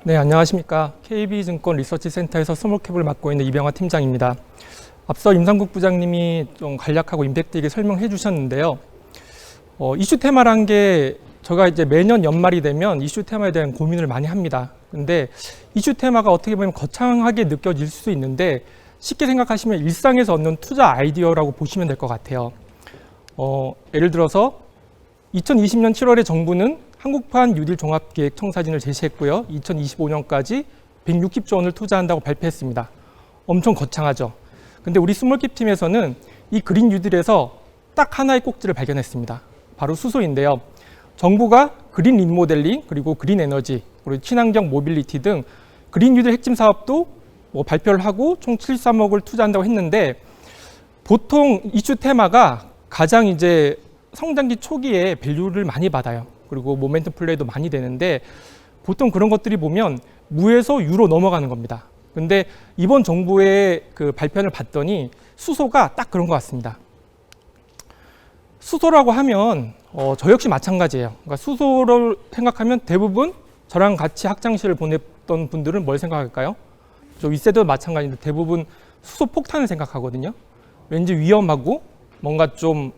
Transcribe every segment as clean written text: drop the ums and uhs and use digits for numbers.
네, 안녕하십니까. KB증권 리서치센터에서 스몰캡을 맡고 있는 이병화 팀장입니다. 앞서 임상국 부장님이 좀 간략하고 임팩트 있게 설명해 주셨는데요. 이슈 테마란 게 제가 이제 매년 연말이 되면 이슈 테마에 대한 고민을 많이 합니다. 근데 이슈 테마가 어떻게 보면 거창하게 느껴질 수도 있는데 쉽게 생각하시면 일상에서 얻는 투자 아이디어라고 보시면 될 것 같아요. 예를 들어서 2020년 7월에 정부는 한국판 뉴딜 종합계획 청사진을 제시했고요. 2025년까지 160조 원을 투자한다고 발표했습니다. 엄청 거창하죠. 근데 우리 스몰캡 팀에서는 이 그린 뉴딜에서 딱 하나의 꼭지를 발견했습니다. 바로 수소인데요. 정부가 그린 리모델링, 그리고 그린 에너지, 그리고 친환경 모빌리티 등 그린 뉴딜 핵심 사업도 발표를 하고 총 73억을 투자한다고 했는데 보통 이슈 테마가 가장 이제 성장기 초기에 밸류를 많이 받아요. 그리고 모멘텀 플레이도 많이 되는데 보통 그런 것들이 보면 무에서 유로 넘어가는 겁니다. 근데 이번 정부의 그 발표를 봤더니 수소가 딱 그런 것 같습니다. 수소라고 하면 저 역시 마찬가지예요. 그러니까 수소를 생각하면 대부분 저랑 같이 학창시절을 보냈던 분들은 뭘 생각할까요? 저 윗세대도 마찬가지인데 대부분 수소 폭탄을 생각하거든요. 왠지 위험하고 뭔가 좀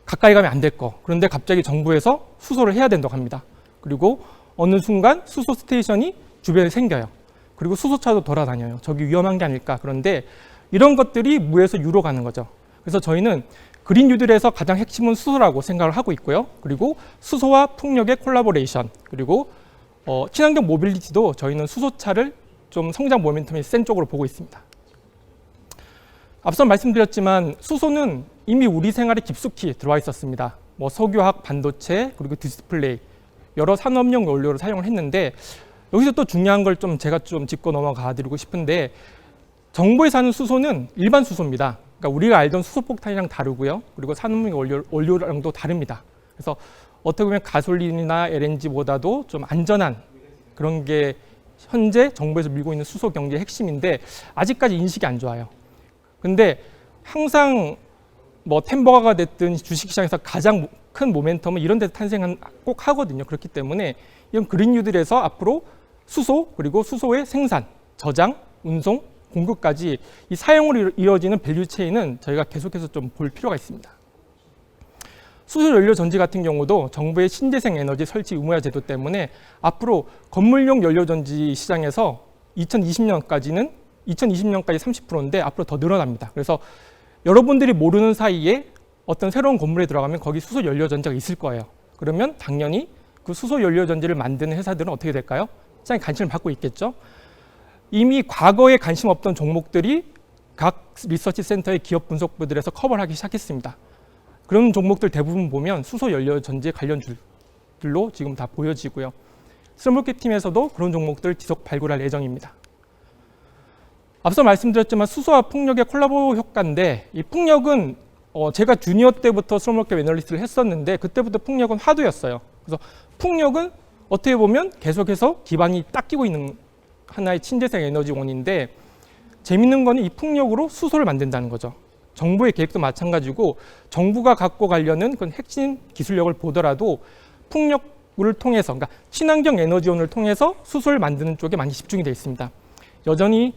가까이 가면 안 될 거. 그런데 갑자기 정부에서 수소를 해야 된다고 합니다. 그리고 어느 순간 수소 스테이션이 주변에 생겨요. 그리고 수소차도 돌아다녀요. 저기 위험한 게 아닐까. 그런데 이런 것들이 무에서 유로 가는 거죠. 그래서 저희는 그린 뉴딜에서 가장 핵심은 수소라고 생각을 하고 있고요. 그리고 수소와 풍력의 콜라보레이션, 그리고 친환경 모빌리티도 저희는 수소차를 좀 성장 모멘텀이 센 쪽으로 보고 있습니다. 앞서 말씀드렸지만 수소는 이미 우리 생활에 깊숙이 들어와 있었습니다. 석유화학, 반도체, 그리고 디스플레이 여러 산업용 원료를 사용을 했는데 여기서 또 중요한 걸 좀 제가 좀 짚고 넘어가 드리고 싶은데 정부에서 하는 수소는 일반 수소입니다. 그러니까 우리가 알던 수소 폭탄이랑 다르고요. 그리고 산업용 원료랑도 다릅니다. 그래서 어떻게 보면 가솔린이나 LNG보다도 좀 안전한 그런 게 현재 정부에서 밀고 있는 수소 경제의 핵심인데 아직까지 인식이 안 좋아요. 근데 항상 템버가가 됐든 주식시장에서 가장 큰 모멘텀은 이런 데서 탄생은 꼭 하거든요. 그렇기 때문에 이런 그린 뉴딜에서 앞으로 수소, 그리고 수소의 생산, 저장, 운송, 공급까지 이 사용으로 이어지는 밸류 체인은 저희가 계속해서 좀 볼 필요가 있습니다. 수소 연료 전지 같은 경우도 정부의 신재생 에너지 설치 의무화 제도 때문에 앞으로 건물용 연료 전지 시장에서 2020년까지 30%인데 앞으로 더 늘어납니다. 그래서 여러분들이 모르는 사이에 어떤 새로운 건물에 들어가면 거기 수소 연료 전지가 있을 거예요. 그러면 당연히 그 수소 연료 전지를 만드는 회사들은 어떻게 될까요? 시장에 관심을 받고 있겠죠. 이미 과거에 관심 없던 종목들이 각 리서치 센터의 기업 분석부들에서 커버를 하기 시작했습니다. 그런 종목들 대부분 보면 수소 연료 전지에 관련주들로 지금 다 보여지고요. 스몰캡 팀에서도 그런 종목들을 지속 발굴할 예정입니다. 앞서 말씀드렸지만 수소와 풍력의 콜라보 효과인데 이 풍력은 제가 주니어 때부터 스몰캡 애널리스트를 했었는데 그때부터 풍력은 화두였어요. 그래서 풍력은 어떻게 보면 계속해서 기반이 딱 끼고 있는 하나의 친재생 에너지원인데 재밌는 거는 이 풍력으로 수소를 만든다는 거죠. 정부의 계획도 마찬가지고 정부가 갖고 가려는 그런 핵심 기술력을 보더라도 풍력을 통해서 그러니까 친환경 에너지원을 통해서 수소를 만드는 쪽에 많이 집중이 되어 있습니다. 여전히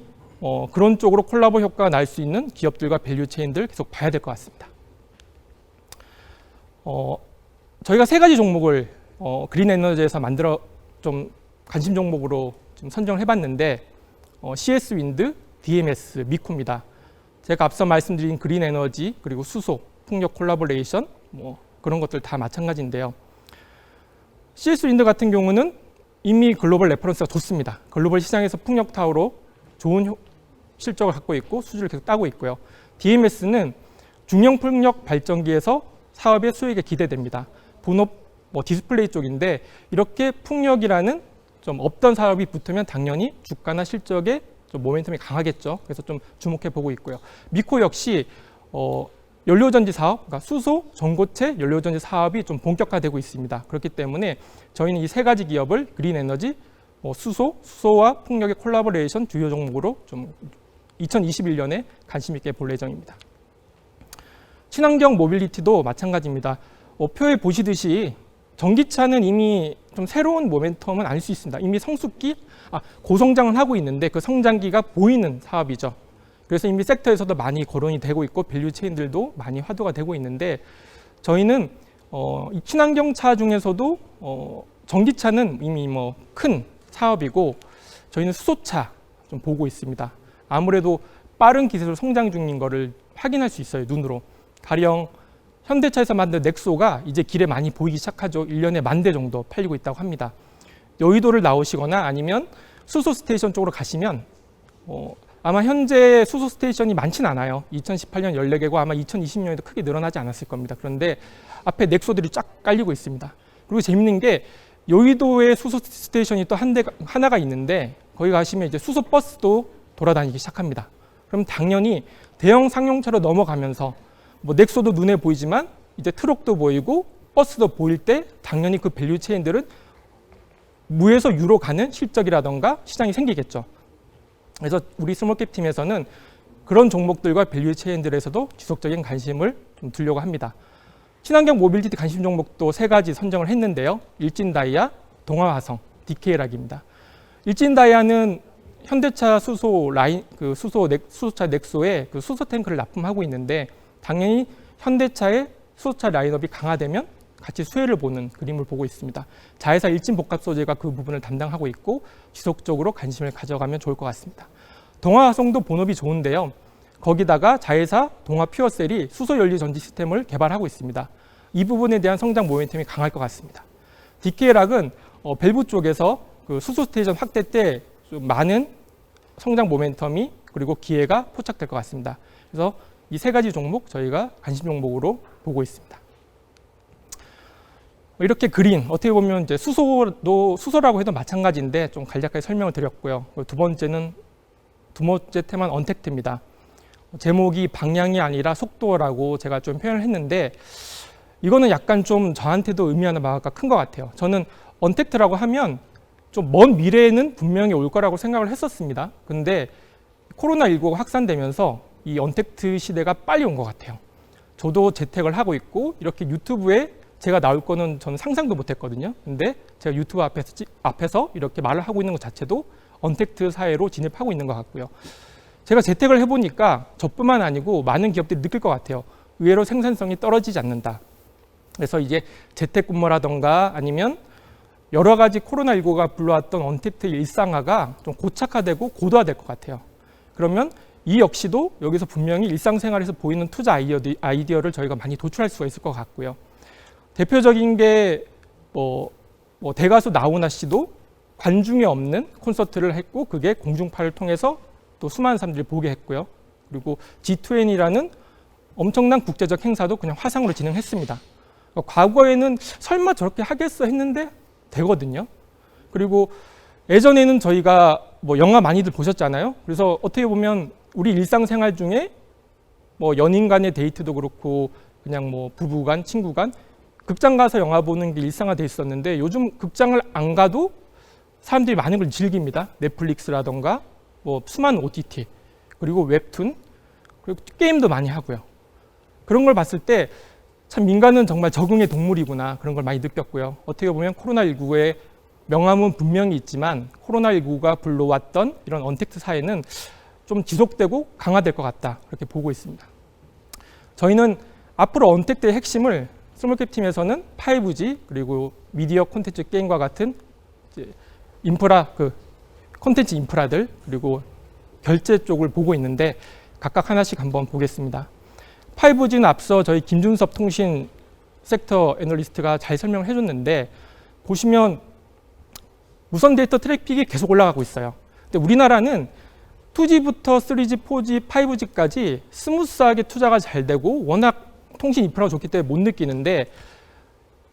그런 쪽으로 콜라보 효과가 날 수 있는 기업들과 밸류 체인들 계속 봐야 될 것 같습니다. 저희가 세 가지 종목을 그린 에너지에서 만들어 좀 관심 종목으로 좀 선정을 해봤는데 CS 윈드, DMS, 미코입니다. 제가 앞서 말씀드린 그린 에너지 그리고 수소, 풍력 콜라보레이션 그런 것들 다 마찬가지인데요. CS 윈드 같은 경우는 이미 글로벌 레퍼런스가 좋습니다. 글로벌 시장에서 풍력 타워로 좋은 실적을 갖고 있고 수주를 계속 따고 있고요. DMS는 중형 풍력 발전기에서 사업의 수익이 기대됩니다. 본업 디스플레이 쪽인데 이렇게 풍력이라는 좀 없던 사업이 붙으면 당연히 주가나 실적에 좀 모멘텀이 강하겠죠. 그래서 좀 주목해 보고 있고요. 미코 역시 연료전지 사업, 그러니까 수소, 전고체 연료전지 사업이 좀 본격화되고 있습니다. 그렇기 때문에 저희는 이 세 가지 기업을 그린 에너지, 수소와 풍력의 콜라보레이션 주요 종목으로 좀 2021년에 관심 있게 볼 예정입니다. 친환경 모빌리티도 마찬가지입니다. 표에 보시듯이 전기차는 이미 좀 새로운 모멘텀은 아닐 수 있습니다. 이미 고성장을 하고 있는데 그 성장기가 보이는 사업이죠. 그래서 이미 섹터에서도 많이 거론이 되고 있고 밸류 체인들도 많이 화두가 되고 있는데 저희는 이 친환경차 중에서도 전기차는 이미 큰 사업이고 저희는 수소차 좀 보고 있습니다. 아무래도 빠른 기술로 성장 중인 거를 확인할 수 있어요, 눈으로. 가령 현대차에서 만든 넥소가 이제 길에 많이 보이기 시작하죠. 1년에 10,000대 정도 팔리고 있다고 합니다. 여의도를 나오시거나 아니면 수소 스테이션 쪽으로 가시면 아마 현재 수소 스테이션이 많지는 않아요. 2018년 14개고 아마 2020년에도 크게 늘어나지 않았을 겁니다. 그런데 앞에 넥소들이 쫙 깔리고 있습니다. 그리고 재밌는 게 여의도에 수소 스테이션이 또 하나가 있는데 거기 가시면 이제 수소 버스도 돌아다니기 시작합니다. 그럼 당연히 대형 상용차로 넘어가면서 넥소도 눈에 보이지만 이제 트럭도 보이고 버스도 보일 때 당연히 그 밸류 체인들은 무에서 유로 가는 실적이라던가 시장이 생기겠죠. 그래서 우리 스몰캡 팀에서는 그런 종목들과 밸류 체인들에서도 지속적인 관심을 좀 두려고 합니다. 친환경 모빌리티 관심 종목도 3가지 선정을 했는데요. 일진다이아, 동아화성, DK락입니다. 일진다이아는 현대차 수소차 넥소에 그 수소 탱크를 납품하고 있는데 당연히 현대차의 수소차 라인업이 강화되면 같이 수혜를 보는 그림을 보고 있습니다. 자회사 일진복합 소재가 그 부분을 담당하고 있고 지속적으로 관심을 가져가면 좋을 것 같습니다. 동아화성도 본업이 좋은데요. 거기다가 자회사 동아퓨어셀이 수소연료 전지 시스템을 개발하고 있습니다. 이 부분에 대한 성장 모멘텀이 강할 것 같습니다. DK락은 밸브 쪽에서 그 수소 스테이션 확대 때 좀 많은 성장 모멘텀이 그리고 기회가 포착될 것 같습니다. 그래서 이 3가지 종목 저희가 관심 종목으로 보고 있습니다. 이렇게 그린 어떻게 보면 이제 수소라고 해도 마찬가지인데 좀 간략하게 설명을 드렸고요. 두 번째 테마는 언택트입니다. 제목이 방향이 아니라 속도라고 제가 좀 표현을 했는데 이거는 약간 좀 저한테도 의미하는 바가 큰 것 같아요. 저는 언택트라고 하면 좀 먼 미래에는 분명히 올 거라고 생각을 했었습니다. 근데 코로나19가 확산되면서 이 언택트 시대가 빨리 온 것 같아요. 저도 재택을 하고 있고 이렇게 유튜브에 제가 나올 거는 저는 상상도 못 했거든요. 근데 제가 유튜브 앞에서 이렇게 말을 하고 있는 것 자체도 언택트 사회로 진입하고 있는 것 같고요. 제가 재택을 해보니까 저뿐만 아니고 많은 기업들이 느낄 것 같아요. 의외로 생산성이 떨어지지 않는다. 그래서 이제 재택근무라던가 아니면 여러 가지 코로나19가 불러왔던 언택트 일상화가 좀 고착화되고 고도화될 것 같아요. 그러면 이 역시도 여기서 분명히 일상생활에서 보이는 투자 아이디어를 저희가 많이 도출할 수가 있을 것 같고요. 대표적인 게 대가수 나훈아 씨도 관중이 없는 콘서트를 했고 그게 공중파를 통해서 또 수많은 사람들이 보게 했고요. 그리고 G20라는 엄청난 국제적 행사도 그냥 화상으로 진행했습니다. 과거에는 설마 저렇게 하겠어 했는데 되거든요. 그리고 예전에는 저희가 영화 많이들 보셨잖아요. 그래서 어떻게 보면 우리 일상생활 중에 연인 간의 데이트도 그렇고 그냥 부부 간, 친구 간 극장 가서 영화 보는 게 일상화돼 있었는데 요즘 극장을 안 가도 사람들이 많은 걸 즐깁니다. 넷플릭스라던가 수많은 OTT 그리고 웹툰 그리고 게임도 많이 하고요. 그런 걸 봤을 때 참 인간은 정말 적응의 동물이구나 그런 걸 많이 느꼈고요. 어떻게 보면 코로나19의 명암은 분명히 있지만 코로나19가 불러왔던 이런 언택트 사회는 좀 지속되고 강화될 것 같다 그렇게 보고 있습니다. 저희는 앞으로 언택트의 핵심을 스몰캡 팀에서는 5G 그리고 미디어 콘텐츠 게임과 같은 콘텐츠 인프라들 그리고 결제 쪽을 보고 있는데 각각 하나씩 한번 보겠습니다. 5G는 앞서 저희 김준섭 통신 섹터 애널리스트가 잘 설명을 해줬는데 보시면 무선 데이터 트래픽이 계속 올라가고 있어요. 근데 우리나라는 2G부터 3G, 4G, 5G까지 스무스하게 투자가 잘 되고 워낙 통신 인프라가 좋기 때문에 못 느끼는데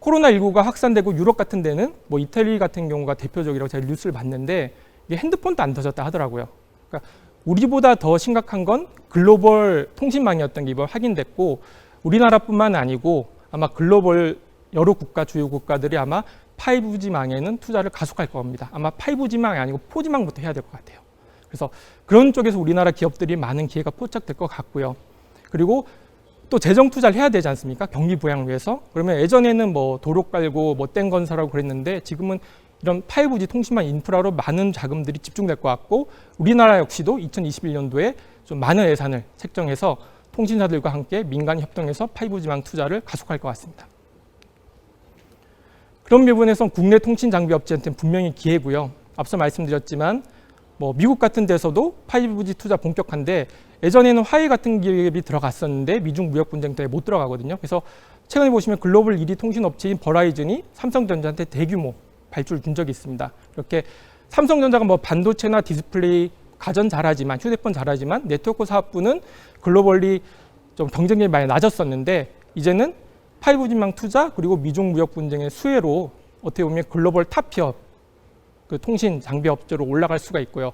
코로나19가 확산되고 유럽 같은 데는 이태리 같은 경우가 대표적이라고 제가 뉴스를 봤는데 이게 핸드폰도 안 터졌다 하더라고요. 그러니까 우리보다 더 심각한 건 글로벌 통신망이었던 게 이번 확인됐고 우리나라뿐만 아니고 아마 글로벌 여러 주요 국가들이 아마 5G망에는 투자를 가속할 겁니다. 아마 5G망이 아니고 4G망부터 해야 될 것 같아요. 그래서 그런 쪽에서 우리나라 기업들이 많은 기회가 포착될 것 같고요. 그리고 또 재정 투자를 해야 되지 않습니까? 경기 부양을 위해서. 그러면 예전에는 뭐 도로 깔고 못된 건설하고 그랬는데 지금은 이런 5G 통신망 인프라로 많은 자금들이 집중될 것 같고 우리나라 역시도 2021년도에 좀 많은 예산을 책정해서 통신사들과 함께 민간 협동해서 5G망 투자를 가속할 것 같습니다. 그런 부분에서 국내 통신 장비 업체한테는 분명히 기회고요. 앞서 말씀드렸지만 뭐 미국 같은 데서도 5G 투자 본격화인데 예전에는 화웨이 같은 기업이 들어갔었는데 미중 무역 분쟁 때문에 못 들어가거든요. 그래서 최근에 보시면 글로벌 1위 통신 업체인 버라이즌이 삼성전자한테 대규모 발주를 준 적이 있습니다. 이렇게 삼성전자가 뭐 반도체나 디스플레이 가전 잘하지만 휴대폰 잘하지만 네트워크 사업부는 글로벌리 좀 경쟁력이 많이 낮았었는데 이제는 5G망 투자 그리고 미중 무역 분쟁의 수혜로 어떻게 보면 글로벌 탑티어 그 통신 장비 업체로 올라갈 수가 있고요.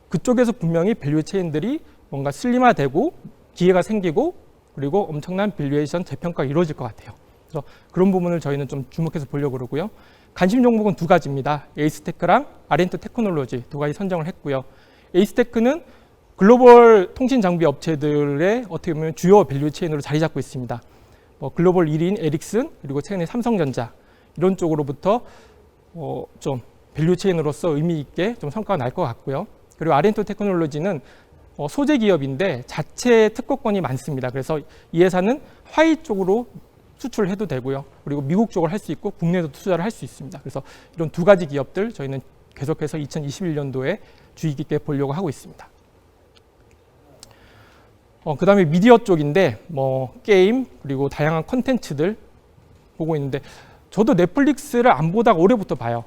그쪽에서 분명히 밸류 체인들이 뭔가 슬림화되고 기회가 생기고 그리고 엄청난 밸류에이션 재평가가 이루어질 것 같아요. 그래서 그런 부분을 저희는 좀 주목해서 보려고 그러고요. 관심 종목은 두 가지입니다. 에이스테크랑 아렌토 테크놀로지 두 가지 선정을 했고요. 에이스테크는 글로벌 통신 장비 업체들의 어떻게 보면 주요 밸류 체인으로 자리 잡고 있습니다. 뭐 글로벌 1위인 에릭슨 그리고 최근에 삼성전자 이런 쪽으로부터 좀 밸류 체인으로서 의미 있게 좀 성과가 날 것 같고요. 그리고 아렌토 테크놀로지는 소재 기업인데 자체 특허권이 많습니다. 그래서 이 회사는 화웨이 쪽으로 수출을 해도 되고요. 그리고 미국 쪽으로 할 수 있고 국내에도 투자를 할 수 있습니다. 그래서 이런 두 가지 기업들 저희는 계속해서 2021년도에 주의 깊게 보려고 하고 있습니다. 그 다음에 미디어 쪽인데 뭐 게임 그리고 다양한 콘텐츠들 보고 있는데 저도 넷플릭스를 안 보다가 올해부터 봐요.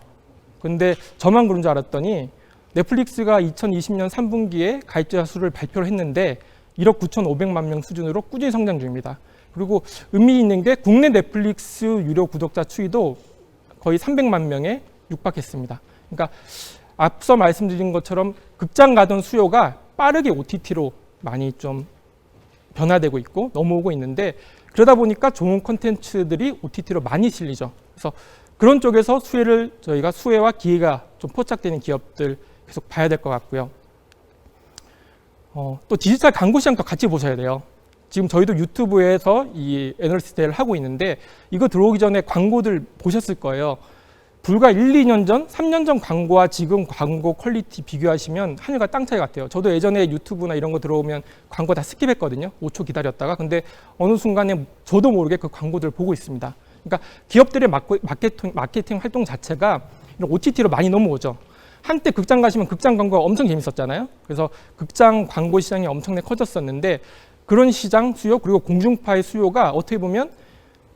근데 저만 그런 줄 알았더니 넷플릭스가 2020년 3분기에 가입자 수를 발표를 했는데 1억 9,500만 명 수준으로 꾸준히 성장 중입니다. 그리고 의미 있는 게 국내 넷플릭스 유료 구독자 추이도 거의 300만 명에 육박했습니다. 그러니까 앞서 말씀드린 것처럼 극장 가던 수요가 빠르게 OTT로 많이 좀 변화되고 있고 넘어오고 있는데 그러다 보니까 좋은 콘텐츠들이 OTT로 많이 실리죠. 그래서 그런 쪽에서 저희가 수혜와 기회가 좀 포착되는 기업들 계속 봐야 될 것 같고요. 또 디지털 광고 시장도 같이 보셔야 돼요. 지금 저희도 유튜브에서 이 애널리스트 대회를 하고 있는데 이거 들어오기 전에 광고들 보셨을 거예요. 불과 1, 2년 전, 3년 전 광고와 지금 광고 퀄리티 비교하시면 하늘과 땅 차이 같아요. 저도 예전에 유튜브나 이런 거 들어오면 광고 다 스킵했거든요. 5초 기다렸다가. 근데 어느 순간에 저도 모르게 그 광고들을 보고 있습니다. 그러니까 기업들의 마케팅 활동 자체가 이런 OTT로 많이 넘어오죠. 한때 극장 가시면 극장 광고가 엄청 재밌었잖아요. 그래서 극장 광고 시장이 엄청나게 커졌었는데 그런 시장 수요 그리고 공중파의 수요가 어떻게 보면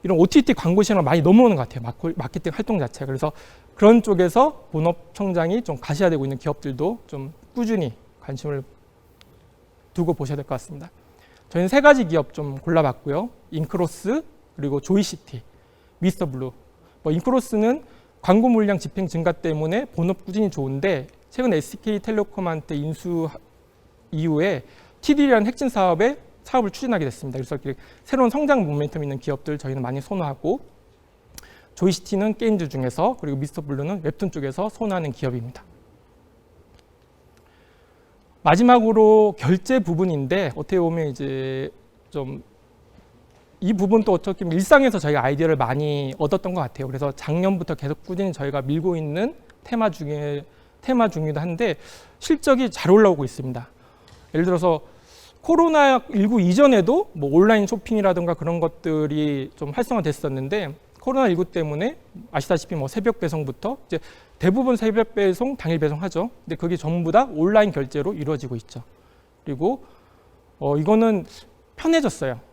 이런 OTT 광고 시장을 많이 넘어오는 것 같아요. 마케팅 활동 자체가. 그래서 그런 쪽에서 본업청장이 좀 가시화되고 있는 기업들도 좀 꾸준히 관심을 두고 보셔야 될 것 같습니다. 저희는 세 가지 기업 좀 골라봤고요. 인크로스 그리고 조이시티, 미스터블루. 인크로스는 광고 물량 집행 증가 때문에 본업 꾸준히 좋은데 최근 SK텔레콤한테 인수 이후에 TD라는 핵심 사업을 추진하게 됐습니다. 그래서 새로운 성장 모멘텀 있는 기업들 저희는 많이 선호하고 조이시티는 게임즈 중에서 그리고 미스터블루는 웹툰 쪽에서 선호하는 기업입니다. 마지막으로 결제 부분인데 어떻게 보면 이제 좀 이 부분도 어떻게 보면 일상에서 저희가 아이디어를 많이 얻었던 것 같아요. 그래서 작년부터 계속 꾸준히 저희가 밀고 있는 테마 중이기도 한데 실적이 잘 올라오고 있습니다. 예를 들어서 코로나19 이전에도 뭐 온라인 쇼핑이라든가 그런 것들이 좀 활성화됐었는데 코로나19 때문에 아시다시피 뭐 새벽 배송부터 이제 대부분 새벽 배송, 당일 배송하죠. 근데 그게 전부 다 온라인 결제로 이루어지고 있죠. 그리고 이거는 편해졌어요.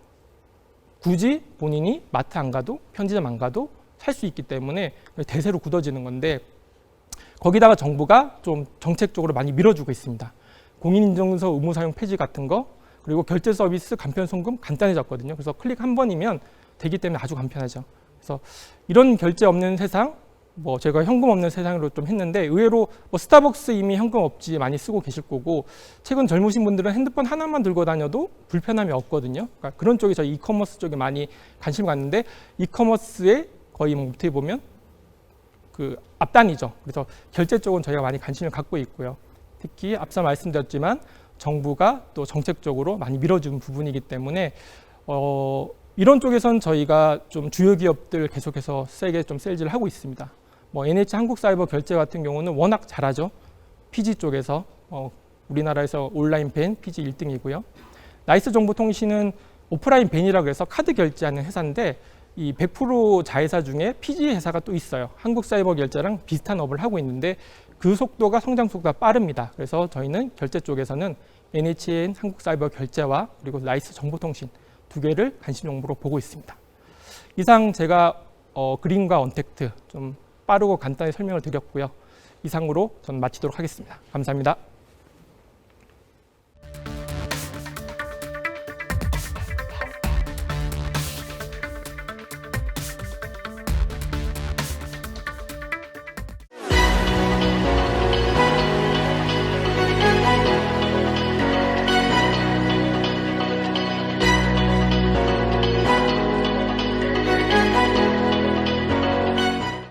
굳이 본인이 마트 안 가도 편의점 안 가도 살 수 있기 때문에 대세로 굳어지는 건데 거기다가 정부가 좀 정책적으로 많이 밀어주고 있습니다. 공인인증서 의무 사용 폐지 같은 거 그리고 결제 서비스 간편 송금 간단해졌거든요. 그래서 클릭 한 번이면 되기 때문에 아주 간편하죠. 그래서 이런 결제 없는 세상, 뭐 제가 현금 없는 세상으로 좀 했는데 의외로 뭐 스타벅스 이미 현금 없지 많이 쓰고 계실 거고 최근 젊으신 분들은 핸드폰 하나만 들고 다녀도 불편함이 없거든요. 그러니까 그런 쪽에 저희 이커머스 쪽에 많이 관심 갖는데 이커머스에 거의 뭐 어떻게 보면 그 앞단이죠. 그래서 결제 쪽은 저희가 많이 관심을 갖고 있고요. 특히 앞서 말씀드렸지만 정부가 또 정책적으로 많이 밀어준 부분이기 때문에 이런 쪽에선 저희가 좀 주요 기업들 계속해서 세게 좀 세일즈를 하고 있습니다. 뭐 NH 한국사이버결제 같은 경우는 워낙 잘하죠. PG 쪽에서 우리나라에서 온라인 벤 PG 1등이고요. 나이스 정보통신은 오프라인 벤이라고 해서 카드 결제하는 회사인데 이 100% 자회사 중에 PG 회사가 또 있어요. 한국사이버결제랑 비슷한 업을 하고 있는데 그 속도가 성장 속도가 빠릅니다. 그래서 저희는 결제 쪽에서는 NHN 한국사이버결제와 그리고 나이스 정보통신 두 개를 관심 종목으로 보고 있습니다. 이상 제가 그린과 언택트 좀 빠르고 간단히 설명을 드렸고요. 이상으로 저는 마치도록 하겠습니다. 감사합니다.